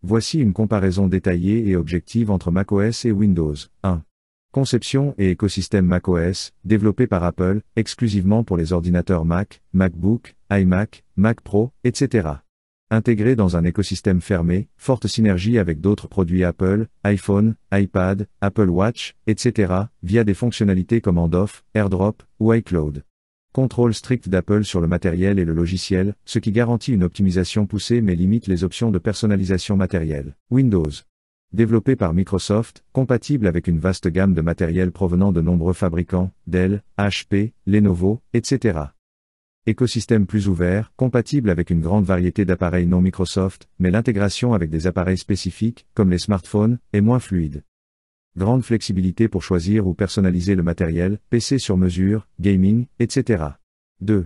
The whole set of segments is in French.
Voici une comparaison détaillée et objective entre macOS et Windows. 1. Conception et écosystème macOS, développé par Apple, exclusivement pour les ordinateurs Mac, MacBook, iMac, Mac Pro, etc. Intégré dans un écosystème fermé, forte synergie avec d'autres produits Apple, iPhone, iPad, Apple Watch, etc., via des fonctionnalités comme Handoff, AirDrop, ou iCloud. Contrôle strict d'Apple sur le matériel et le logiciel, ce qui garantit une optimisation poussée mais limite les options de personnalisation matérielle. Windows. Développé par Microsoft, compatible avec une vaste gamme de matériel provenant de nombreux fabricants, Dell, HP, Lenovo, etc. Écosystème plus ouvert, compatible avec une grande variété d'appareils non Microsoft, mais l'intégration avec des appareils spécifiques, comme les smartphones, est moins fluide. Grande flexibilité pour choisir ou personnaliser le matériel, PC sur mesure, gaming, etc. 2.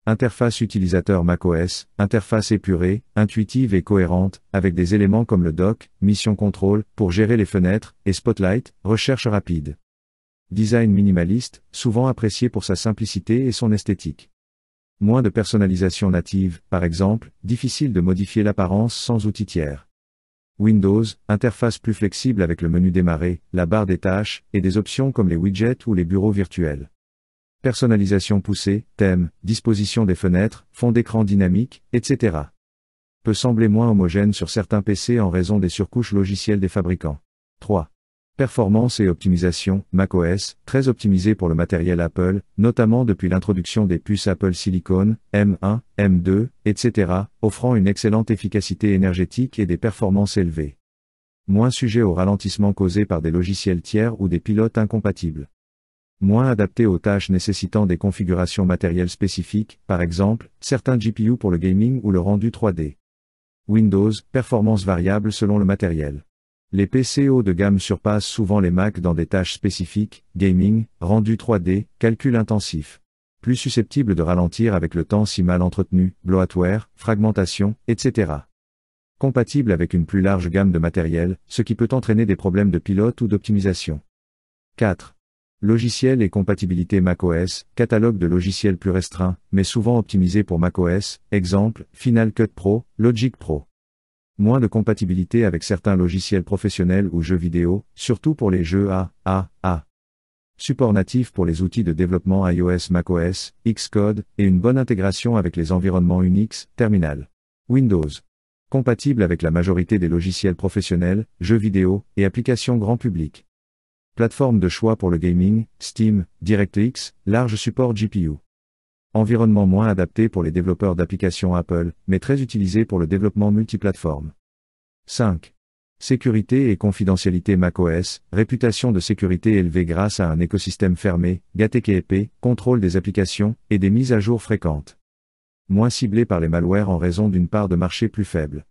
Interface utilisateur macOS, interface épurée, intuitive et cohérente, avec des éléments comme le dock, Mission Control, pour gérer les fenêtres, et Spotlight, recherche rapide. Design minimaliste, souvent apprécié pour sa simplicité et son esthétique. Moins de personnalisation native, par exemple, difficile de modifier l'apparence sans outil tiers. Windows, interface plus flexible avec le menu démarrer, la barre des tâches, et des options comme les widgets ou les bureaux virtuels. Personnalisation poussée, thème, disposition des fenêtres, fond d'écran dynamique, etc. Peut sembler moins homogène sur certains PC en raison des surcouches logicielles des fabricants. 3. Performance et optimisation, macOS, très optimisé pour le matériel Apple, notamment depuis l'introduction des puces Apple Silicon, M1, M2, etc., offrant une excellente efficacité énergétique et des performances élevées. Moins sujet au ralentissement causé par des logiciels tiers ou des pilotes incompatibles. Moins adapté aux tâches nécessitant des configurations matérielles spécifiques, par exemple, certains GPU pour le gaming ou le rendu 3D. Windows, performance variable selon le matériel. Les PC haut de gamme surpassent souvent les Mac dans des tâches spécifiques, gaming, rendu 3D, calcul intensif. Plus susceptibles de ralentir avec le temps si mal entretenu, bloatware, fragmentation, etc. Compatible avec une plus large gamme de matériel, ce qui peut entraîner des problèmes de pilote ou d'optimisation. 4. Logiciel et compatibilité macOS, catalogue de logiciels plus restreint, mais souvent optimisé pour macOS, exemple, Final Cut Pro, Logic Pro. Moins de compatibilité avec certains logiciels professionnels ou jeux vidéo, surtout pour les jeux AAA. Support natif pour les outils de développement iOS macOS, Xcode, et une bonne intégration avec les environnements Unix, Terminal. Windows. Compatible avec la majorité des logiciels professionnels, jeux vidéo, et applications grand public. Plateforme de choix pour le gaming, Steam, DirectX, large support GPU. Environnement moins adapté pour les développeurs d'applications Apple, mais très utilisé pour le développement multiplateforme. 5. Sécurité et confidentialité macOS, réputation de sécurité élevée grâce à un écosystème fermé, gâté épais, contrôle des applications, et des mises à jour fréquentes. Moins ciblé par les malwares en raison d'une part de marché plus faible.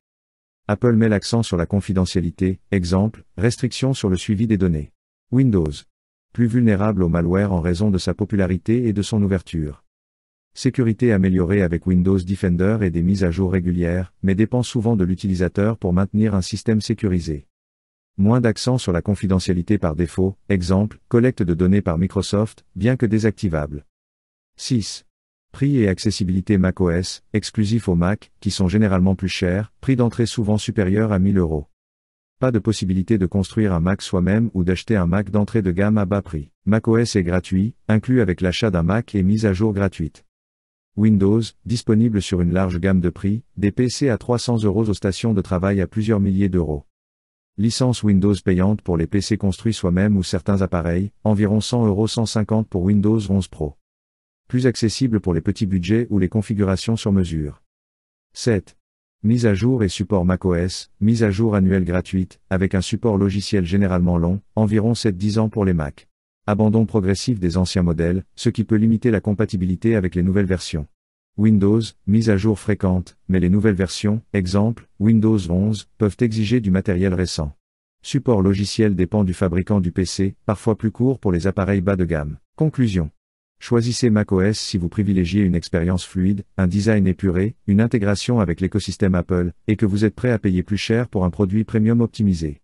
Apple met l'accent sur la confidentialité, exemple, restriction sur le suivi des données. Windows. Plus vulnérable au malware en raison de sa popularité et de son ouverture. Sécurité améliorée avec Windows Defender et des mises à jour régulières, mais dépend souvent de l'utilisateur pour maintenir un système sécurisé. Moins d'accent sur la confidentialité par défaut, exemple, collecte de données par Microsoft, bien que désactivable. 6. Prix et accessibilité macOS, exclusif aux Mac, qui sont généralement plus chers, prix d'entrée souvent supérieur à 1000 €. Pas de possibilité de construire un Mac soi-même ou d'acheter un Mac d'entrée de gamme à bas prix. macOS est gratuit, inclus avec l'achat d'un Mac et mise à jour gratuite. Windows, disponible sur une large gamme de prix, des PC à 300 € aux stations de travail à plusieurs milliers d'euros. Licence Windows payante pour les PC construits soi-même ou certains appareils, environ 100 € 150 pour Windows 11 Pro. Plus accessible pour les petits budgets ou les configurations sur mesure. 7. Mise à jour et support macOS, mise à jour annuelle gratuite, avec un support logiciel généralement long, environ 7-10 ans pour les Mac. Abandon progressif des anciens modèles, ce qui peut limiter la compatibilité avec les nouvelles versions. Windows, mise à jour fréquente, mais les nouvelles versions, exemple, Windows 11, peuvent exiger du matériel récent. Support logiciel dépend du fabricant du PC, parfois plus court pour les appareils bas de gamme. Conclusion. Choisissez macOS si vous privilégiez une expérience fluide, un design épuré, une intégration avec l'écosystème Apple, et que vous êtes prêt à payer plus cher pour un produit premium optimisé.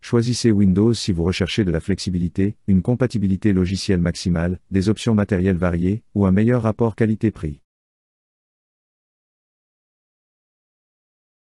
Choisissez Windows si vous recherchez de la flexibilité, une compatibilité logicielle maximale, des options matérielles variées, ou un meilleur rapport qualité-prix.